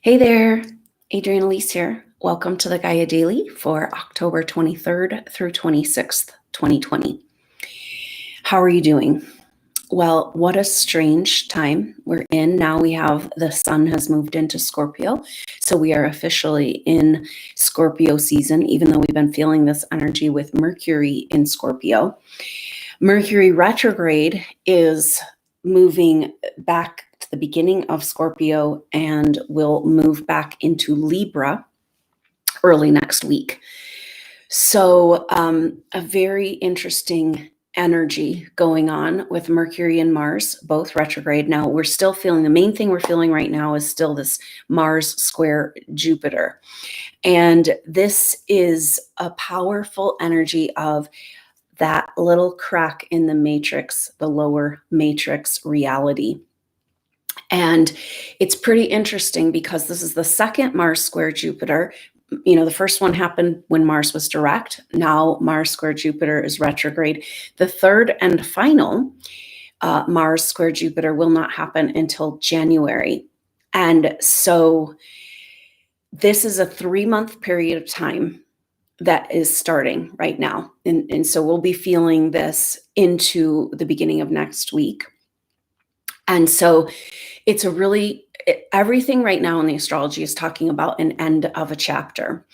Hey there, Adrienne Elise here. Welcome to the GAIA Daily for October 23rd through 26th, 2020. How are you doing? Well, what a strange time we're in. Now the sun has moved into Scorpio. So we are officially in Scorpio season, even though we've been feeling this energy with Mercury in Scorpio. Mercury retrograde is moving back to the beginning of Scorpio and will move back into Libra early next week. So a very interesting energy going on with Mercury and Mars, both retrograde. Now we're still feeling, the main thing we're feeling right now is still this Mars square Jupiter. And this is a powerful energy of that little crack in the matrix, the lower matrix reality. And it's pretty interesting because this is the second Mars square Jupiter. You know, the first one happened when Mars was direct. Now Mars square Jupiter is retrograde. The third and final Mars square Jupiter will not happen until January. And so this is a 3-month period of time that is starting right now. And so we'll be feeling this into the beginning of next week. And so it's everything right now in the astrology is talking about an end of a chapter.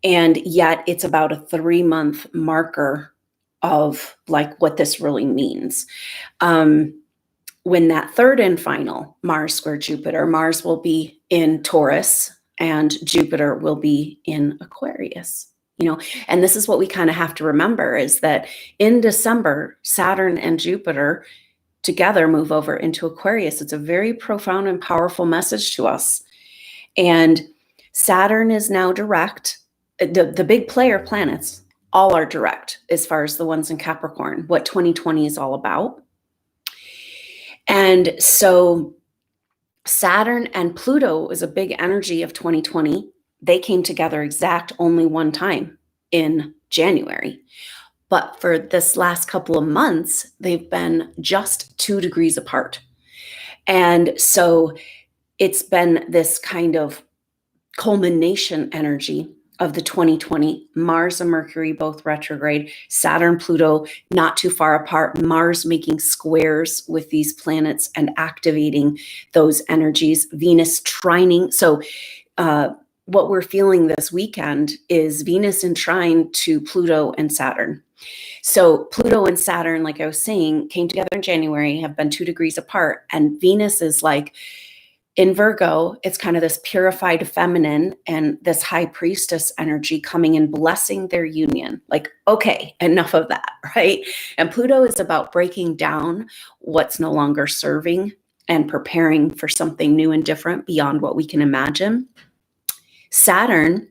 And yet it's about a 3-month marker of like what this really means. When that third and final Mars square Jupiter, Mars will be in Taurus and Jupiter will be in Aquarius. You know, and this is what we kind of have to remember is that in December, Saturn and Jupiter together move over into Aquarius. It's a very profound and powerful message to us. And Saturn is now direct. The big player planets all are direct as far as the ones in Capricorn, what 2020 is all about. And so Saturn and Pluto is a big energy of 2020. They came together exact only one time in January. But for this last couple of months, they've been just 2 degrees apart. And so it's been this kind of culmination energy of the 2020, Mars and Mercury both retrograde, Saturn, Pluto not too far apart, Mars making squares with these planets and activating those energies, Venus trining. So what we're feeling this weekend is Venus in trine to Pluto and Saturn. So Pluto and Saturn, like I was saying, came together in January, have been 2 degrees apart. And Venus is like in Virgo, it's kind of this purified feminine and this high priestess energy coming and blessing their union. Like, okay, enough of that, right? And Pluto is about breaking down what's no longer serving and preparing for something new and different beyond what we can imagine. Saturn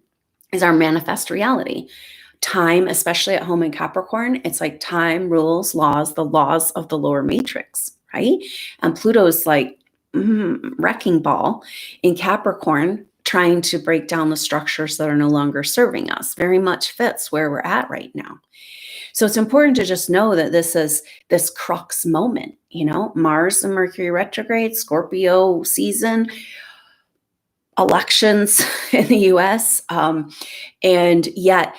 is our manifest reality. Time, especially at home in Capricorn, it's like time, rules, laws, the laws of the lower matrix, right? And Pluto is like wrecking ball in Capricorn, trying to break down the structures that are no longer serving us. Very much fits where we're at right now. So it's important to just know that this is this crux moment, you know, Mars and Mercury retrograde, Scorpio season, elections in the US. And yet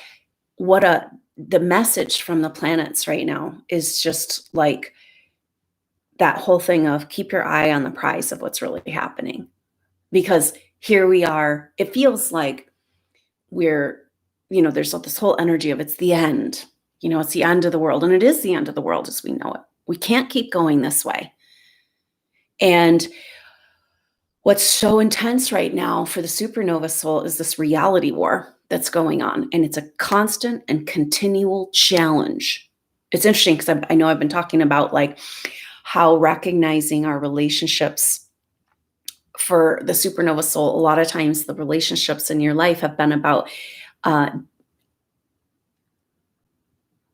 the message from the planets right now is just like that whole thing of keep your eye on the prize of what's really happening. Because here we are, it feels like there's this whole energy of it's the end, it's the end of the world. And it is the end of the world as we know it. We can't keep going this way. And what's so intense right now for the SuperNova Soul is this reality war that's going on. And it's a constant and continual challenge. It's interesting because I know I've been talking about like how recognizing our relationships for the SuperNova Soul, a lot of times the relationships in your life have been about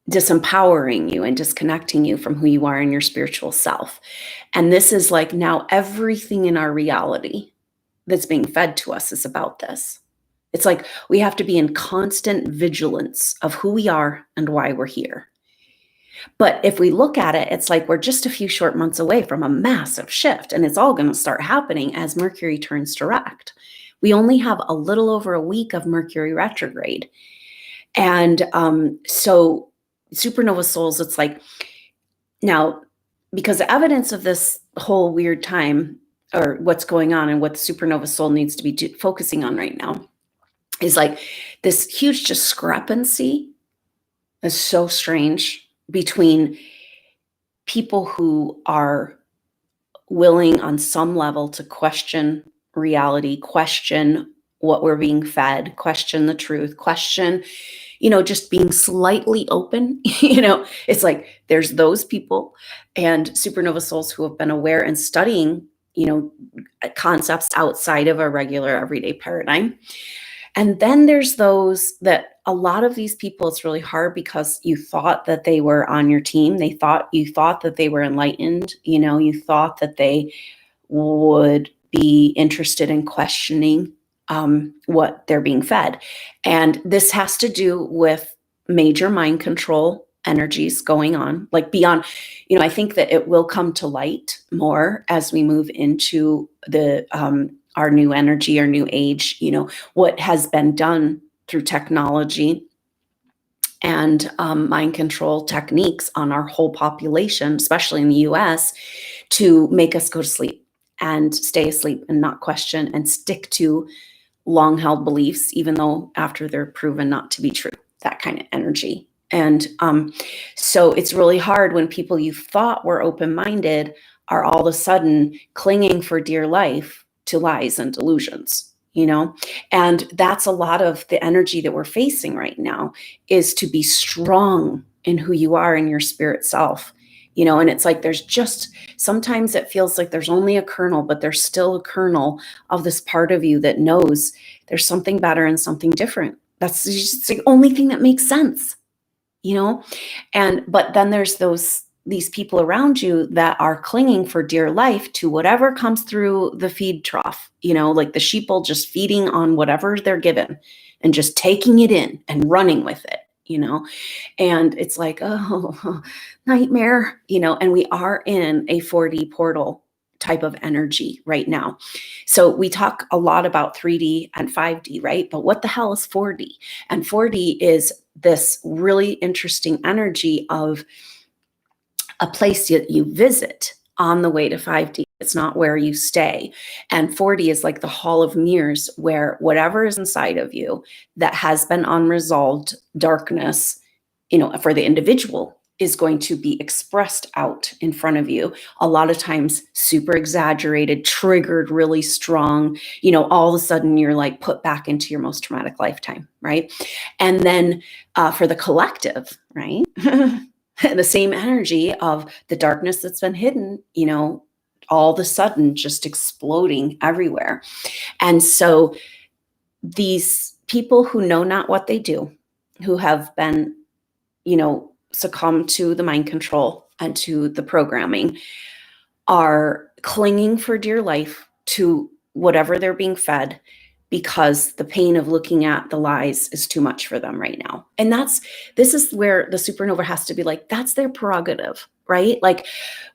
disempowering you and disconnecting you from who you are in your spiritual self. And this is like now everything in our reality that's being fed to us is about this. It's like we have to be in constant vigilance of who we are and why we're here. But if we look at it, it's like we're just a few short months away from a massive shift, and it's all going to start happening as Mercury turns direct. We only have a little over a week of Mercury retrograde. And so supernova souls, it's like, now, because the evidence of this whole weird time, or what's going on and what the supernova soul needs to be focusing on right now, is like this huge discrepancy is so strange between people who are willing on some level to question reality, question what we're being fed, question the truth, question, just being slightly open. It's like there's those people and supernova souls who have been aware and studying, concepts outside of a regular everyday paradigm. And then there's those that a lot of these people, it's really hard because you thought that they were on your team. You thought that they were enlightened, you thought that they would be interested in questioning what they're being fed. And this has to do with major mind control energies going on, like beyond, I think that it will come to light more as we move into the our new energy, our new age, what has been done through technology and mind control techniques on our whole population, especially in the US, to make us go to sleep and stay asleep and not question and stick to long held beliefs, even though after they're proven not to be true, that kind of energy. And so it's really hard when people you thought were open-minded are all of a sudden clinging for dear life to lies and delusions, and that's a lot of the energy that we're facing right now, is to be strong in who you are in your spirit self, and it's like there's just, sometimes it feels like there's only a kernel, but there's still a kernel of this part of you that knows there's something better and something different. That's just the only thing that makes sense, but then there's these people around you that are clinging for dear life to whatever comes through the feed trough, like the sheeple just feeding on whatever they're given and just taking it in and running with it, and it's like, oh, nightmare, and we are in a 4D portal type of energy right now. So we talk a lot about 3D and 5D, right? But what the hell is 4D? And 4D is this really interesting energy of a place that you visit on the way to 5D. It's not where you stay. And 4D is like the hall of mirrors, where whatever is inside of you that has been unresolved darkness, for the individual, is going to be expressed out in front of you. A lot of times super exaggerated, triggered really strong, all of a sudden you're like put back into your most traumatic lifetime, right? And then for the collective, right? The same energy of the darkness that's been hidden, all of a sudden just exploding everywhere. And so these people who know not what they do, who have been, succumb to the mind control and to the programming, are clinging for dear life to whatever they're being fed, because the pain of looking at the lies is too much for them right now. And this is where the supernova has to be like, that's their prerogative, right? Like,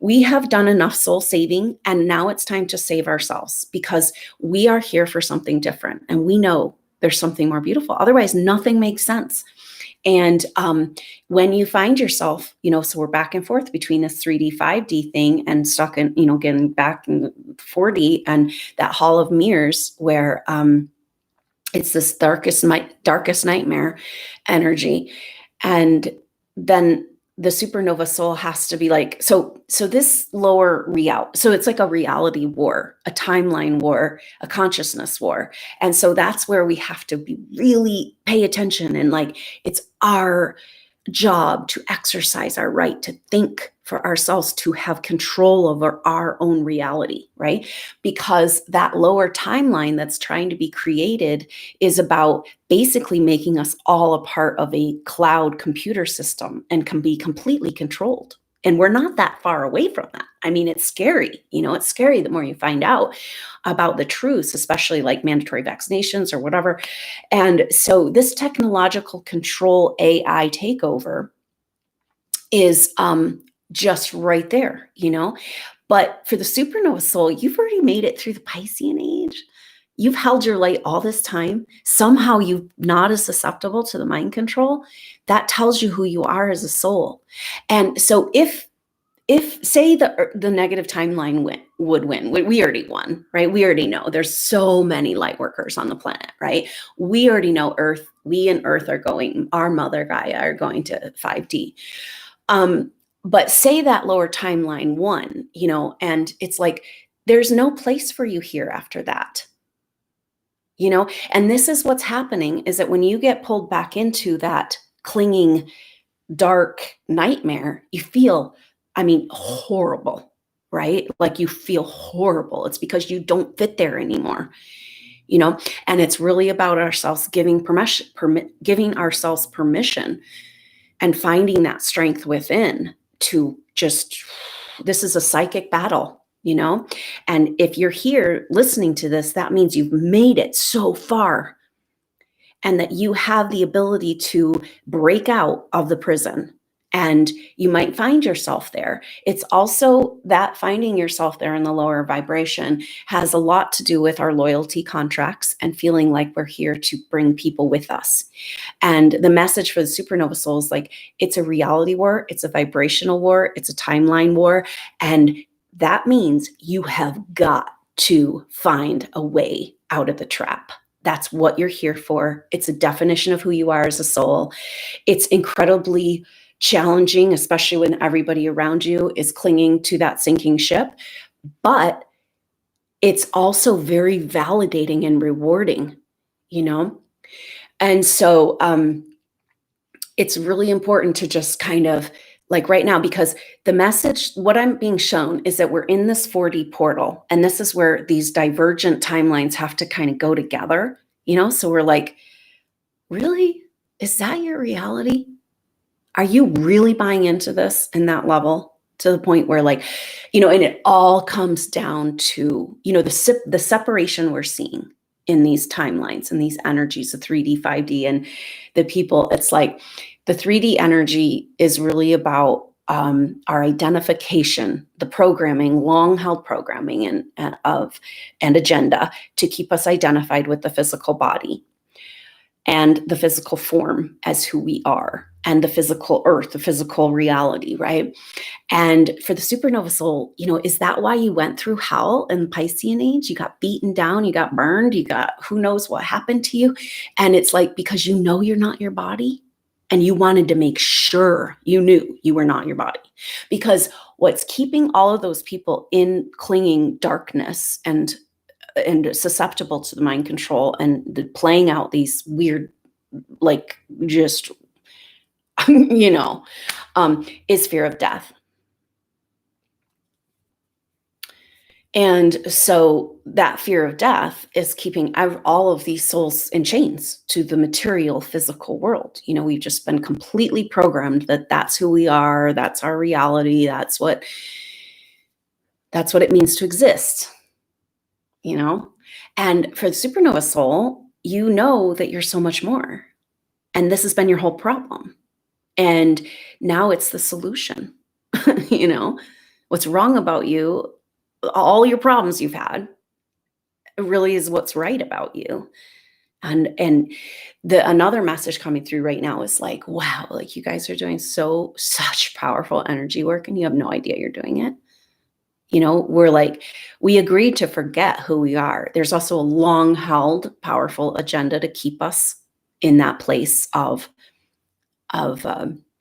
we have done enough soul saving, and now it's time to save ourselves, because we are here for something different. And we know there's something more beautiful. Otherwise, nothing makes sense. And when you find yourself, so we're back and forth between this 3D, 5D thing and stuck in, getting back in 4D and that hall of mirrors where it's this darkest nightmare energy. And then the supernova soul has to be like, so this lower so it's like a reality war, a timeline war, a consciousness war. And so that's where we have to be really pay attention. And like, it's our job to exercise our right to think for ourselves, to have control over our own reality, right? Because that lower timeline that's trying to be created is about basically making us all a part of a cloud computer system and can be completely controlled. And we're not that far away from that. I mean, it's scary. It's scary the more you find out about the truths, especially like mandatory vaccinations or whatever. And so this technological control AI takeover is just right there, But for the supernova soul, you've already made it through the Piscean age. You've held your light all this time. Somehow you're not as susceptible to the mind control. That tells you who you are as a soul. And so if say the negative timeline would win, we already won, right? We already know there's so many light workers on the planet, right? We already know Earth, we and Earth are going, our mother Gaia are going to 5D. But say that lower timeline won, and it's like, there's no place for you here after that. And this is what's happening, is that when you get pulled back into that clinging dark nightmare, you feel, horrible, right? Like you feel horrible. It's because you don't fit there anymore, and it's really about ourselves giving ourselves permission and finding that strength within to just, this is a psychic battle, and if you're here listening to this, that means you've made it so far and that you have the ability to break out of the prison, and you might find yourself there. It's also that finding yourself there in the lower vibration has a lot to do with our loyalty contracts and feeling like we're here to bring people with us. And the message for the SuperNova Soul is like, it's a reality war, it's a vibrational war, it's a timeline war, and that means you have got to find a way out of the trap. That's what you're here for. It's a definition of who you are as a soul. It's incredibly challenging, especially when everybody around you is clinging to that sinking ship. But it's also very validating and rewarding, And so it's really important to just kind of, like right now, because the message, what I'm being shown is that we're in this 4D portal, and this is where these divergent timelines have to kind of go together, So we're like, really? Is that your reality? Are you really buying into this in that level, to the point where, like, and it all comes down to, the separation we're seeing in these timelines and these energies, the 3D, 5D, and the people. It's like the 3D energy is really about our identification, the programming, long-held programming and agenda to keep us identified with the physical body and the physical form as who we are, and the physical earth, the physical reality, right? And for the SuperNova Soul, is that why you went through hell in the Piscean age? You got beaten down, you got burned, you got who knows what happened to you. And it's like, because you're not your body, and you wanted to make sure you knew you were not your body. Because what's keeping all of those people in clinging darkness and susceptible to the mind control and playing out these weird, like, just, is fear of death. And so that fear of death is keeping all of these souls in chains to the material physical world. We've just been completely programmed that that's who we are, that's our reality, that's what it means to exist. And for the SuperNova Soul, that you're so much more. And this has been your whole problem. And now it's the solution. What's wrong about you, all your problems you've had, really is what's right about you. And another message coming through right now is like, wow, like you guys are doing such powerful energy work, and you have no idea you're doing it. We're like, we agreed to forget who we are. There's also a long held powerful agenda to keep us in that place of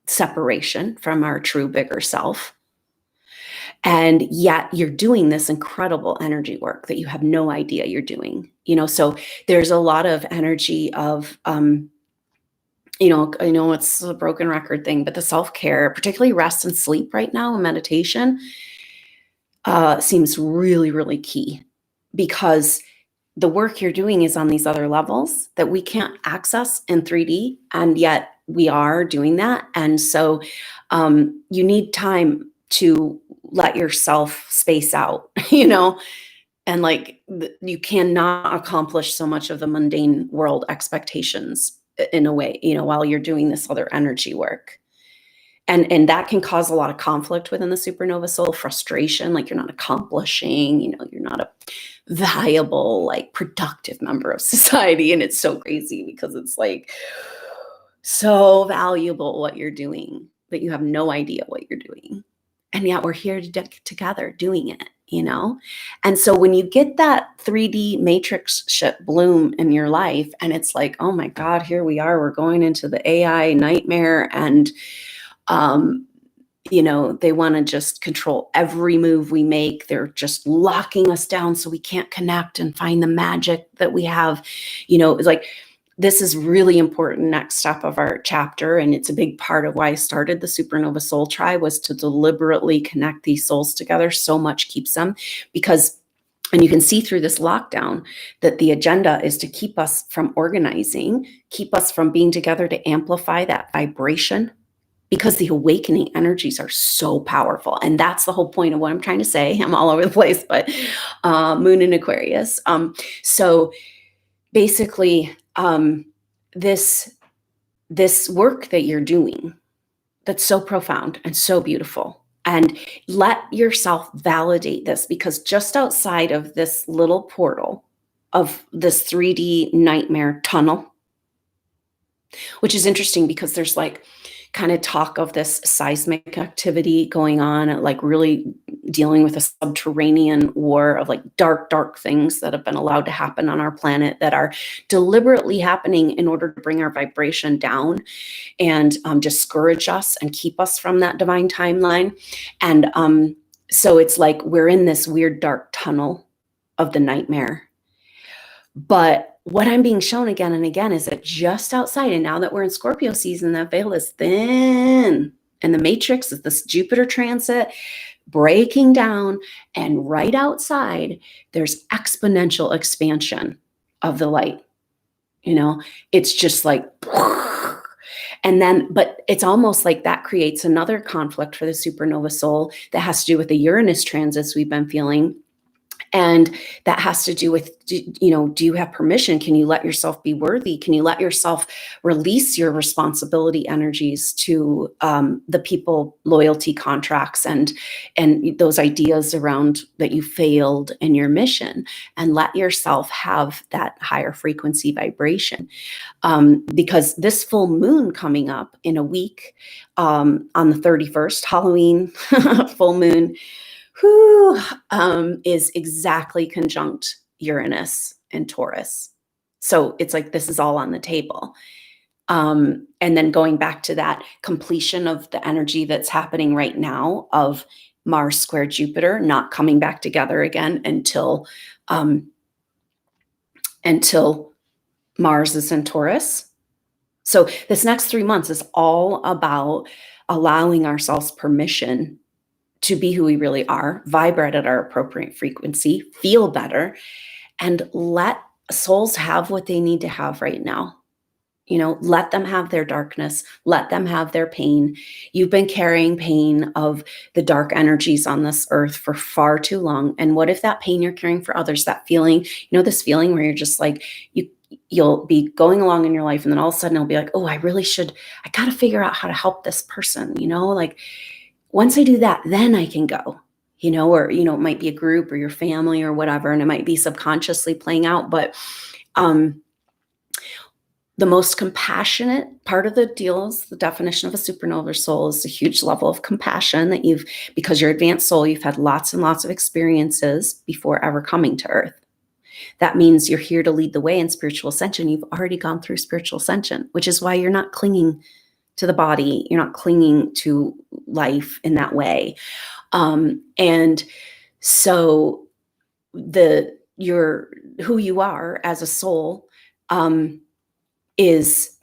separation from our true bigger self. And yet you're doing this incredible energy work that you have no idea you're doing, so there's a lot of energy of, I know it's a broken record thing, but the self-care, particularly rest and sleep right now, and meditation, seems really, really key, because the work you're doing is on these other levels that we can't access in 3D, and yet we are doing that. And so you need time to let yourself space out, and like you cannot accomplish so much of the mundane world expectations in a way, while you're doing this other energy work. And that can cause a lot of conflict within the supernova soul, frustration, like you're not accomplishing, you're not a valuable, like productive member of society. And it's so crazy because it's like so valuable what you're doing, but you have no idea what you're doing. And yet we're here together doing it. And so when you get that 3D matrix shit bloom in your life, and it's like, oh my God, here we are, we're going into the AI nightmare. And they want to just control every move we make. They're just locking us down so we can't connect and find the magic that we have. It's like, this is really important next step of our chapter. And it's a big part of why I started the SuperNova Soul Tribe, was to deliberately connect these souls together. So much keeps them because, and you can see through this lockdown that the agenda is to keep us from organizing, keep us from being together, to amplify that vibration, because the awakening energies are so powerful. And that's the whole point of what I'm trying to say. I'm all over the place, but Moon in Aquarius. So basically, this work that you're doing, that's so profound and so beautiful. And let yourself validate this, because just outside of this little portal of this 3D nightmare tunnel, which is interesting because there's like kind of talk of this seismic activity going on, like really dealing with a subterranean war of like dark things that have been allowed to happen on our planet, that are deliberately happening in order to bring our vibration down and discourage us and keep us from that divine timeline. And so it's like we're in this weird dark tunnel of the nightmare. But what I'm being shown again and again is that just outside, and now that we're in Scorpio season, that veil is thin, and the matrix is this Jupiter transit breaking down, and right outside, there's exponential expansion of the light. It's just like, and then, but it's almost like that creates another conflict for the supernova soul that has to do with the Uranus transits we've been feeling. And that has to do with, do you have permission? Can you let yourself be worthy? Can you let yourself release your responsibility energies to the people, loyalty contracts, and those ideas around that you failed in your mission, and let yourself have that higher frequency vibration? Because this full moon coming up in a week, on the 31st, Halloween, full moon, is exactly conjunct Uranus and Taurus. So it's like this is all on the table. And then going back to that completion of the energy that's happening right now of Mars square Jupiter, not coming back together again until Mars is in Taurus. So this next 3 months is all about allowing ourselves permission to be who we really are, vibrate at our appropriate frequency, feel better, and let souls have what they need to have right now. Let them have their darkness, let them have their pain. You've been carrying pain of the dark energies on this earth for far too long. And what if that pain you're carrying for others, that feeling, this feeling where you're just like, you'll be going along in your life, and then all of a sudden it'll be like, oh, I got to figure out how to help this person, like, once I do that, then I can go, or, it might be a group or your family or whatever, and it might be subconsciously playing out. But the most compassionate part of the deal is the definition of a supernova soul is a huge level of compassion that because you're advanced soul, you've had lots and lots of experiences before ever coming to Earth. That means you're here to lead the way in spiritual ascension. You've already gone through spiritual ascension, which is why you're not clinging to the body. You're not clinging to life in that way. And so who you are as a soul, is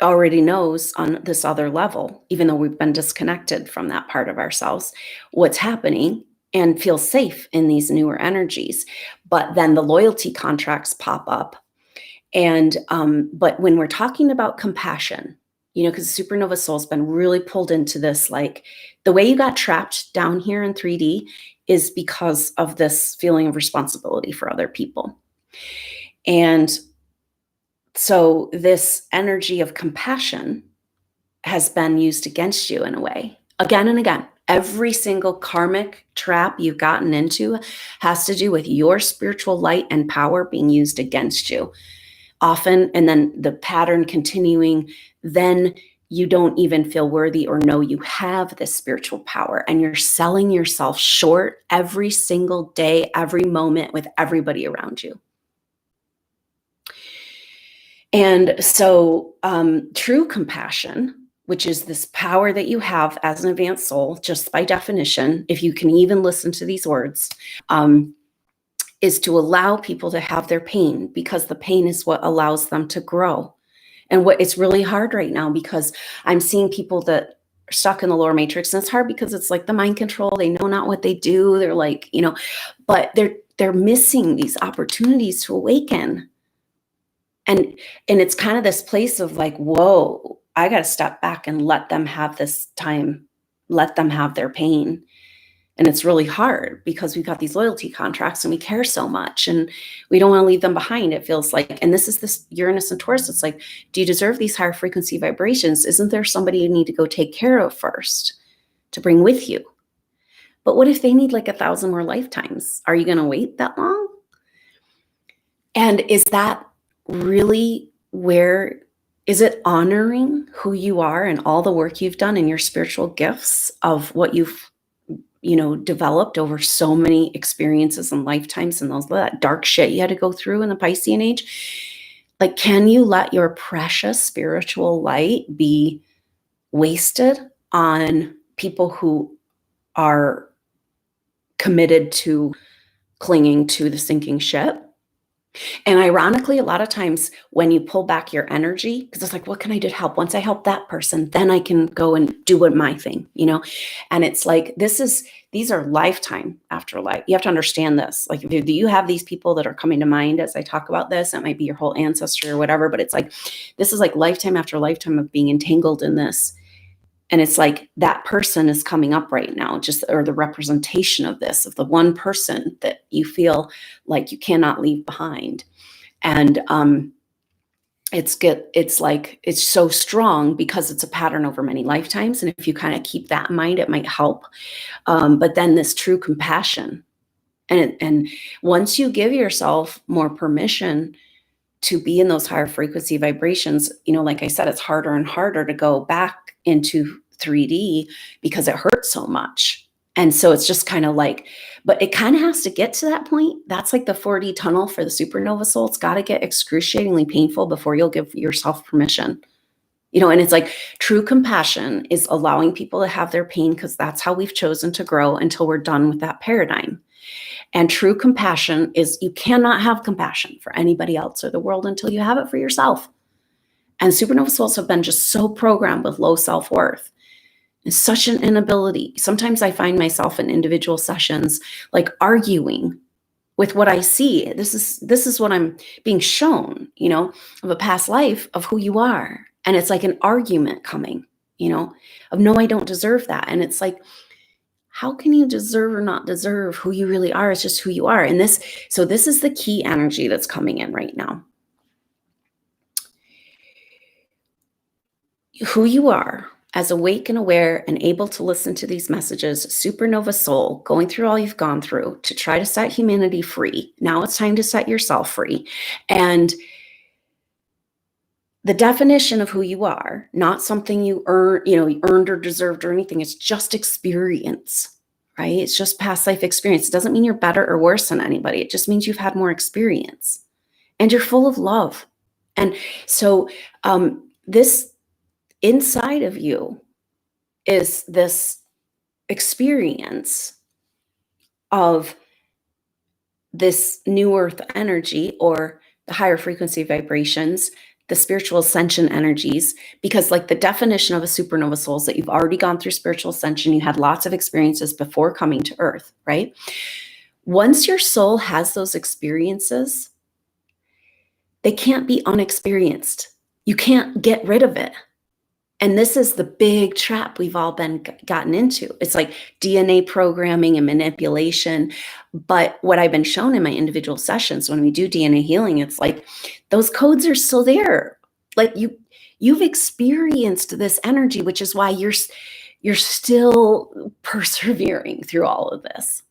already knows on this other level, even though we've been disconnected from that part of ourselves, what's happening, and feel safe in these newer energies. But then the loyalty contracts pop up. And, but when we're talking about compassion, because supernova soul's been really pulled into this, like the way you got trapped down here in 3D is because of this feeling of responsibility for other people. And so this energy of compassion has been used against you in a way, again and again. Every single karmic trap you've gotten into has to do with your spiritual light and power being used against you. Often, and then the pattern continuing, then you don't even feel worthy or know you have this spiritual power, and you're selling yourself short every single day, every moment with everybody around you. And so true compassion, which is this power that you have as an advanced soul, just by definition, if you can even listen to these words, is to allow people to have their pain, because the pain is what allows them to grow. And what it's really hard right now, because I'm seeing people that are stuck in the lower matrix, and it's hard because it's like the mind control. They know not what they do. They're like, but they're missing these opportunities to awaken. And it's kind of this place of like, whoa, I got to step back and let them have this time, let them have their pain. And it's really hard because we've got these loyalty contracts and we care so much and we don't want to leave them behind. It feels like, and this is this Uranus and Taurus. It's like, do you deserve these higher frequency vibrations? Isn't there somebody you need to go take care of first to bring with you? But what if they need like 1,000 more lifetimes? Are you going to wait that long? And is that really where, is it honoring who you are and all the work you've done and your spiritual gifts of what you've developed over so many experiences and lifetimes and that dark shit you had to go through in the Piscean age? Like, can you let your precious spiritual light be wasted on people who are committed to clinging to the sinking ship? And ironically, a lot of times when you pull back your energy, because it's like, what can I do to help? Once I help that person, then I can go and do my thing, And it's like, these are lifetime after life. You have to understand this. Like, do you have these people that are coming to mind as I talk about this? It might be your whole ancestry or whatever, but it's like, this is like lifetime after lifetime of being entangled in this. And it's like that person is coming up right now, or the representation of this, of the one person that you feel like you cannot leave behind. And it's so strong because it's a pattern over many lifetimes. And if you kind of keep that in mind, it might help. But then this true compassion. And once you give yourself more permission to be in those higher frequency vibrations, like I said, it's harder and harder to go back into 3D because it hurts so much. And so it's just kind of like, but it kind of has to get to that point. That's like the 4D tunnel for the SuperNova Soul. It's got to get excruciatingly painful before you'll give yourself permission. And it's like true compassion is allowing people to have their pain, because that's how we've chosen to grow until we're done with that paradigm. And true compassion is, you cannot have compassion for anybody else or the world until you have it for yourself. And supernova souls have been just so programmed with low self-worth. It's such an inability. Sometimes I find myself in individual sessions, like arguing with what I see. This is what I'm being shown, of a past life of who you are. And it's like an argument coming, of no, I don't deserve that. And it's like, how can you deserve or not deserve who you really are? It's just who you are. And this is the key energy that's coming in right now. Who you are as awake and aware and able to listen to these messages, supernova soul, going through all you've gone through to try to set humanity free. Now it's time to set yourself free. And the definition of who you are, not something you earned or deserved or anything. It's just experience, right? It's just past life experience. It doesn't mean you're better or worse than anybody. It just means you've had more experience and you're full of love. And so this inside of you is this experience of this new earth energy, or the higher frequency vibrations, the spiritual ascension energies, because like the definition of a supernova soul is that you've already gone through spiritual ascension. You had lots of experiences before coming to earth, right? Once your soul has those experiences, they can't be unexperienced. You can't get rid of it. And this is the big trap we've all been gotten into. It's like DNA programming and manipulation. But what I've been shown in my individual sessions, when we do DNA healing, it's like those codes are still there. Like You've experienced this energy, which is why you're still persevering through all of this.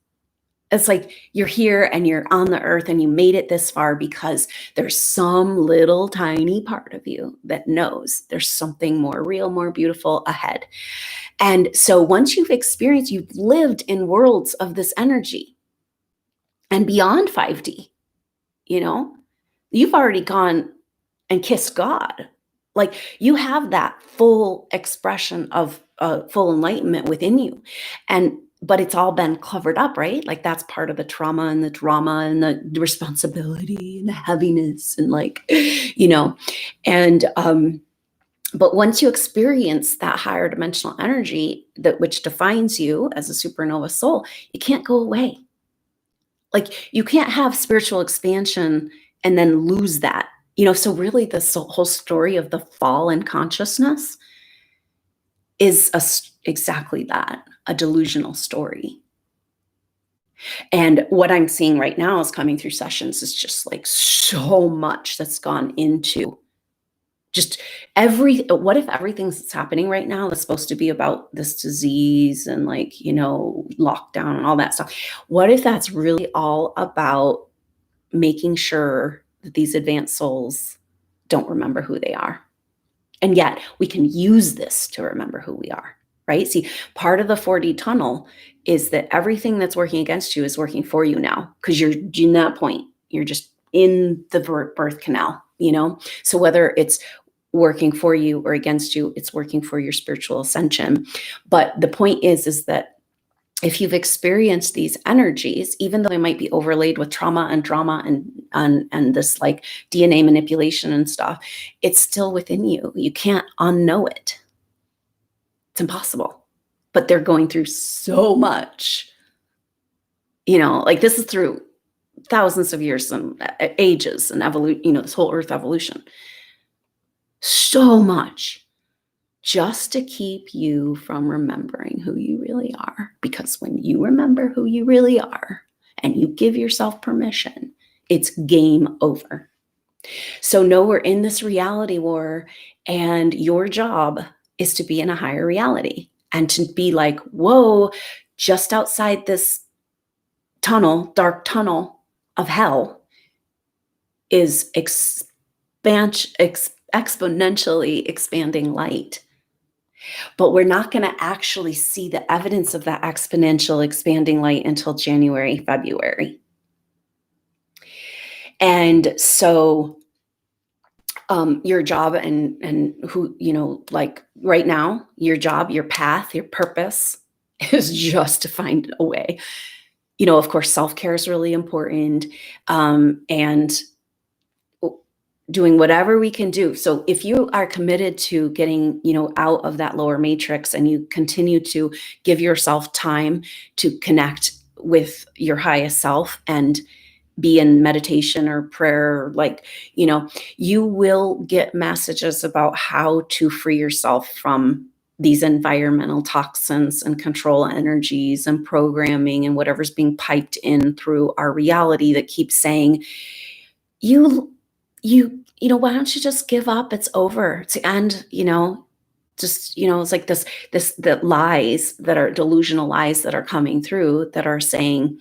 It's like you're here and you're on the earth and you made it this far because there's some little tiny part of you that knows there's something more real, more beautiful ahead. And so once you've experienced, you've lived in worlds of this energy and beyond 5D, you know, you've already gone and kissed God. Like you have that full expression of full enlightenment within you. But it's all been covered up, right? Like that's part of the trauma and the drama and the responsibility and the heaviness and like, you know, and but once you experience that higher dimensional energy that which defines you as a supernova soul, it can't go away. Like you can't have spiritual expansion and then lose that. You know, so really this whole story of the fall in consciousness is exactly that, a delusional story. And what I'm seeing right now is coming through sessions is just like so much that's gone into just what if everything that's happening right now is supposed to be about this disease and like, you know, lockdown and all that stuff. What if that's really all about making sure that these advanced souls don't remember who they are? And yet we can use this to remember who we are, right? See, part of the 4D tunnel is that everything that's working against you is working for you now because you're in that point. You're just in the birth canal, you know? So whether it's working for you or against you, it's working for your spiritual ascension. But the point is that if you've experienced these energies, even though they might be overlaid with trauma and drama and this like DNA manipulation and stuff, it's still within you. You can't unknow it. It's impossible. But they're going through so much, you know, like this is through thousands of years and ages and evolution, you know, this whole earth evolution. So much just to keep you from remembering who you really are. Because when you remember who you really are and you give yourself permission, it's game over. So know we're in this reality war and your job is to be in a higher reality and to be like, whoa, just outside this tunnel, dark tunnel of hell is exponentially expanding light. But we're not going to actually see the evidence of that exponential expanding light until January, February. And so your job and who, you know, like right now, your job, your path, your purpose is just to find a way. You know, of course, self-care is really important. And doing whatever we can do. So if you are committed to getting, you know, out of that lower matrix and you continue to give yourself time to connect with your highest self and be in meditation or prayer, like, you know, you will get messages about how to free yourself from these environmental toxins and control energies and programming and whatever's being piped in through our reality that keeps saying, you know, why don't you just give up? It's over. It's the end, you know, just, you know, it's like the lies that are delusional lies that are coming through that are saying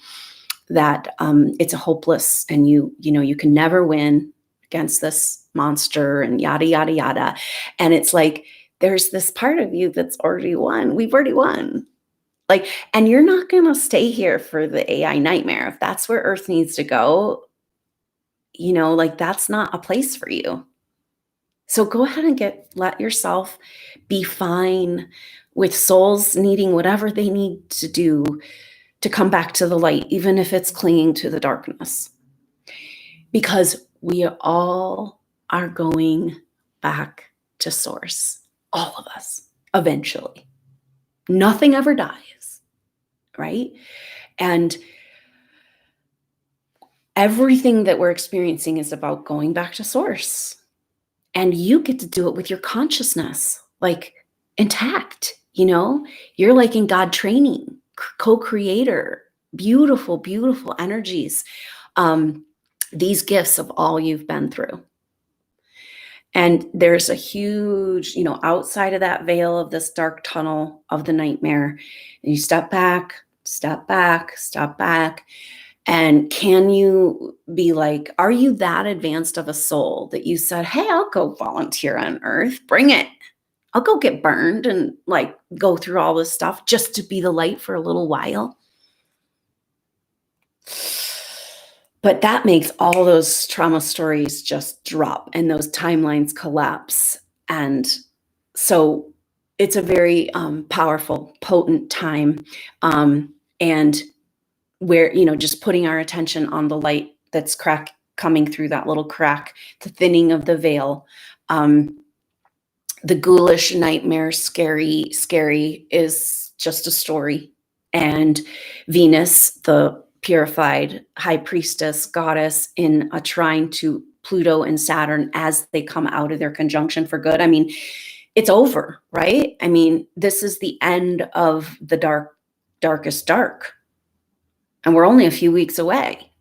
that it's a hopeless and you know, you can never win against this monster and yada, yada, yada. And it's like, there's this part of you that's already won. We've already won. Like, and you're not going to stay here for the AI nightmare. If that's where Earth needs to go, you know, like that's not a place for you. So go ahead and let yourself be fine with souls needing whatever they need to do to come back to the light, even if it's clinging to the darkness. Because we all are going back to source, all of us, eventually. Nothing ever dies, right? And everything that we're experiencing is about going back to source. And you get to do it with your consciousness, like intact, you know? You're like in God training, co-creator, beautiful, beautiful energies. These gifts of all you've been through. And there's a huge, outside of that veil of this dark tunnel of the nightmare, and you step back, step back, step back. And can you be like, are you that advanced of a soul that you said, hey, I'll go volunteer on Earth, bring it. I'll go get burned and like go through all this stuff just to be the light for a little while. But that makes all those trauma stories just drop and those timelines collapse. And so it's a very powerful, potent time. And where, just putting our attention on the light that's coming through that little crack, the thinning of the veil. The ghoulish nightmare, scary is just a story. And Venus, the purified high priestess goddess in a trine to Pluto and Saturn as they come out of their conjunction for good. I mean, it's over, right? I mean, this is the end of the darkest dark. And we're only a few weeks away.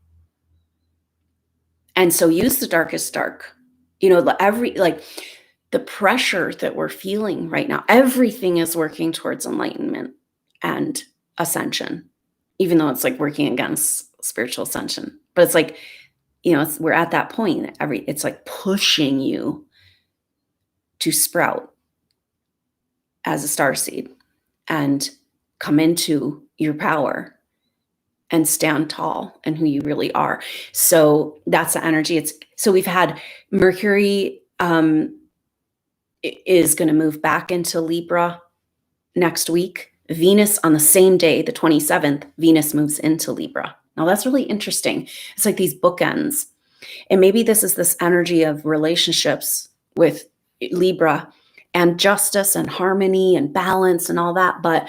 And so use the darkest dark. The pressure that we're feeling right now, everything is working towards enlightenment and ascension, even though it's like working against spiritual ascension. But it's like, we're at that point. It's like pushing you to sprout as a starseed and come into your power and stand tall in who you really are. So that's the energy. So we've had Mercury is going to move back into Libra next week. Venus on the same day, the 27th, Venus moves into Libra. Now that's really interesting. It's like these bookends. And maybe this is this energy of relationships with Libra and justice and harmony and balance and all that. But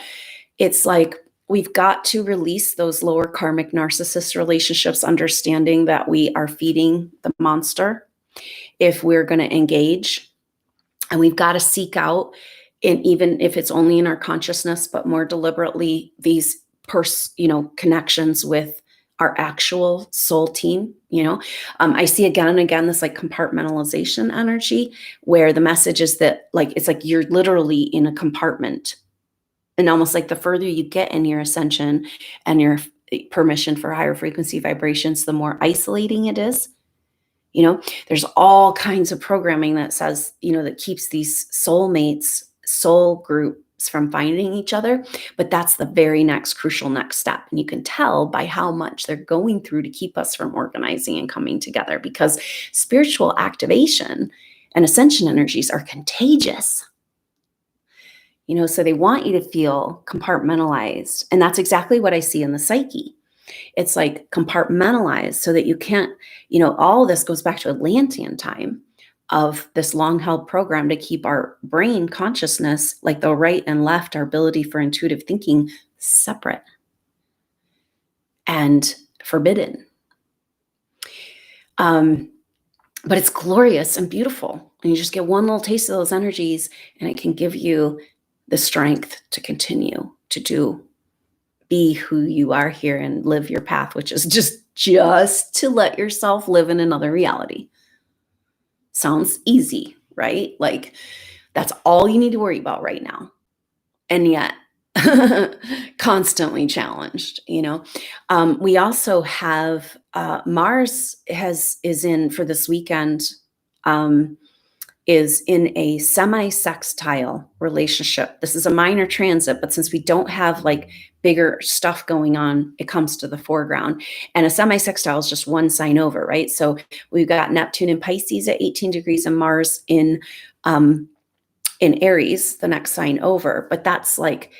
it's like, we've got to release those lower karmic narcissist relationships, understanding that we are feeding the monster if we're going to engage. And we've got to seek out, and even if it's only in our consciousness, but more deliberately, these connections with our actual soul team. I see again and again this like compartmentalization energy, where the message is that it's like you're literally in a compartment. And almost like the further you get in your ascension and your permission for higher frequency vibrations, the more isolating it is. There's all kinds of programming that says, that keeps these soulmates, soul groups from finding each other. But that's the very next crucial next step. And you can tell by how much they're going through to keep us from organizing and coming together, because spiritual activation and ascension energies are contagious. So they want you to feel compartmentalized. And that's exactly what I see in the psyche. It's like compartmentalized so that you can't, all of this goes back to Atlantean time of this long held program to keep our brain consciousness, like the right and left, our ability for intuitive thinking, separate and forbidden. But it's glorious and beautiful. And you just get one little taste of those energies, and it can give you the strength to continue to be who you are here and live your path, which is just to let yourself live in another reality. Sounds easy, right? Like that's all you need to worry about right now. And yet constantly challenged, we also have Mars is in for this weekend, is in a semi-sextile relationship. This is a minor transit, but since we don't have like bigger stuff going on, it comes to the foreground. And a semi-sextile is just one sign over, right? So we've got Neptune in Pisces at 18 degrees and Mars in Aries, the next sign over. But that's like,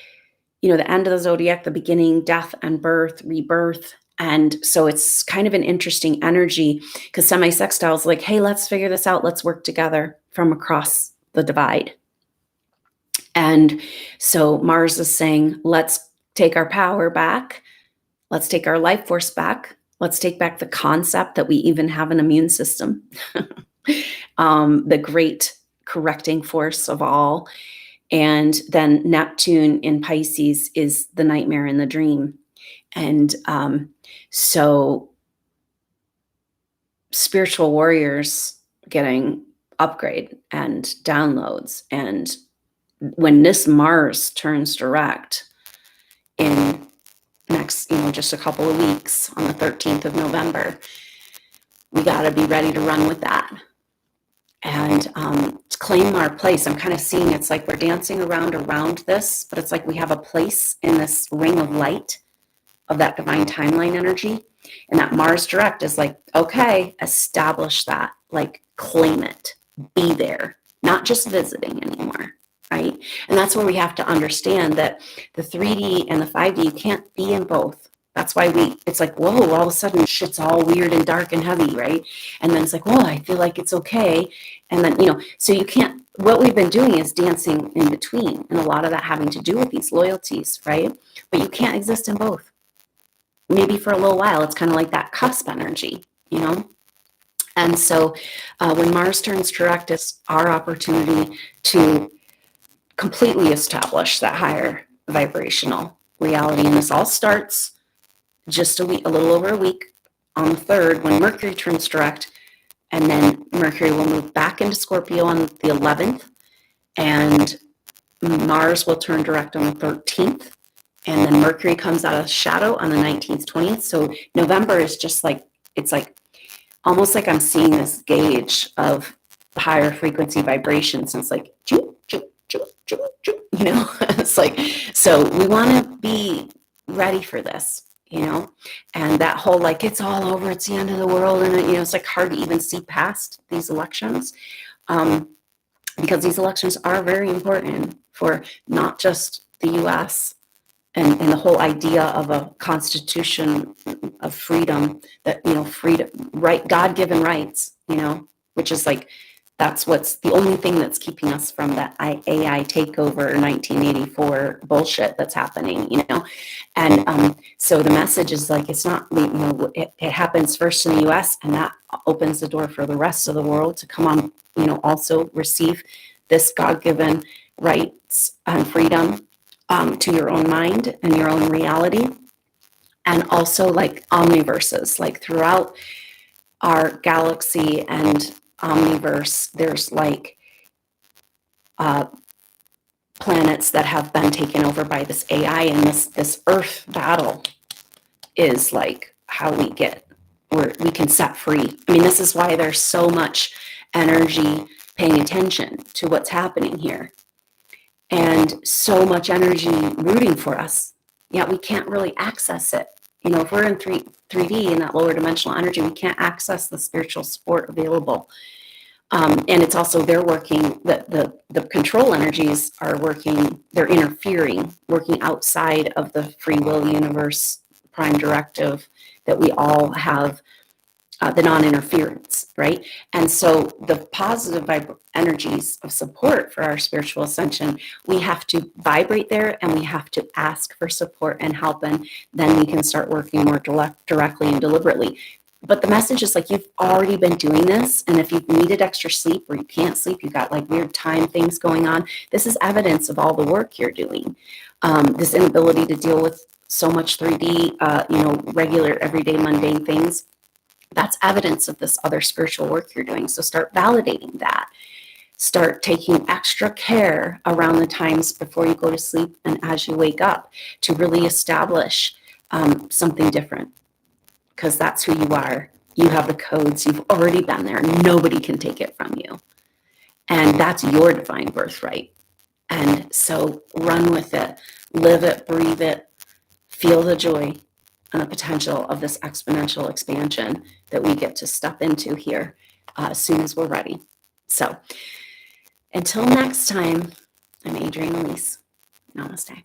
the end of the zodiac, the beginning, death and birth, rebirth. And so it's kind of an interesting energy, because semi-sextile is like, hey, let's figure this out. Let's work together from across the divide. And so Mars is saying, let's take our power back. Let's take our life force back. Let's take back the concept that we even have an immune system, the great correcting force of all. And then Neptune in Pisces is the nightmare and the dream. And so spiritual warriors getting upgrade and downloads. And when this Mars turns direct in next, just a couple of weeks on the 13th of November, we got to be ready to run with that and to claim our place. I'm kind of seeing it's like we're dancing around this, but it's like we have a place in this ring of light of that divine timeline energy. And that Mars direct is like, okay, establish that, like claim it, be there, not just visiting anymore, right? And that's where we have to understand that the 3D and the 5D, you can't be in both. That's why it's like, whoa, all of a sudden shit's all weird and dark and heavy, right? And then it's like, whoa, I feel like it's okay. And then, so you can't, what we've been doing is dancing in between. And a lot of that having to do with these loyalties, right? But you can't exist in both. Maybe for a little while, it's kind of like that cusp energy, And so when Mars turns direct, it's our opportunity to completely establish that higher vibrational reality. And this all starts just a little over a week on the 3rd when Mercury turns direct. And then Mercury will move back into Scorpio on the 11th. And Mars will turn direct on the 13th. And then Mercury comes out of shadow on the 19th, 20th. So November is just like, it's like almost like I'm seeing this gauge of higher frequency vibrations. And it's like, it's like, so we want to be ready for this, and that whole, like, it's all over, it's the end of the world. And, it's like hard to even see past these elections because these elections are very important for not just the U.S., and the whole idea of a constitution of freedom, that, freedom, right, God-given rights, which is like, that's what's the only thing that's keeping us from that AI takeover 1984 bullshit that's happening, And so the message is like, it's not, it happens first in the U.S. and that opens the door for the rest of the world to come on, also receive this God-given rights and freedom to your own mind and your own reality. And also like omniverses, like throughout our galaxy and omniverse, there's like planets that have been taken over by this AI, and this Earth battle is like how we can set free. I mean, this is why there's so much energy paying attention to what's happening here. And so much energy rooting for us, yet we can't really access it. If we're in 3D in that lower dimensional energy, we can't access the spiritual support available. And it's also, they're working, the control energies are working, they're interfering, working outside of the free will universe prime directive that we all have, the non-interference, right? And so the positive energies of support for our spiritual ascension, we have to vibrate there and we have to ask for support and help, and then we can start working more directly and deliberately. But the message is like, you've already been doing this, and if you've needed extra sleep or you can't sleep, you've got like weird time things going on, this is evidence of all the work you're doing. This inability to deal with so much 3D, regular, everyday, mundane things. That's evidence of this other spiritual work you're doing. So start validating that. Start taking extra care around the times before you go to sleep and as you wake up to really establish something different, because that's who you are. You have the codes. You've already been there. Nobody can take it from you. And that's your divine birthright. And so run with it, live it, breathe it, feel the joy and the potential of this exponential expansion that we get to step into here as soon as we're ready. So until next time, I'm Adrienne Elise. Namaste.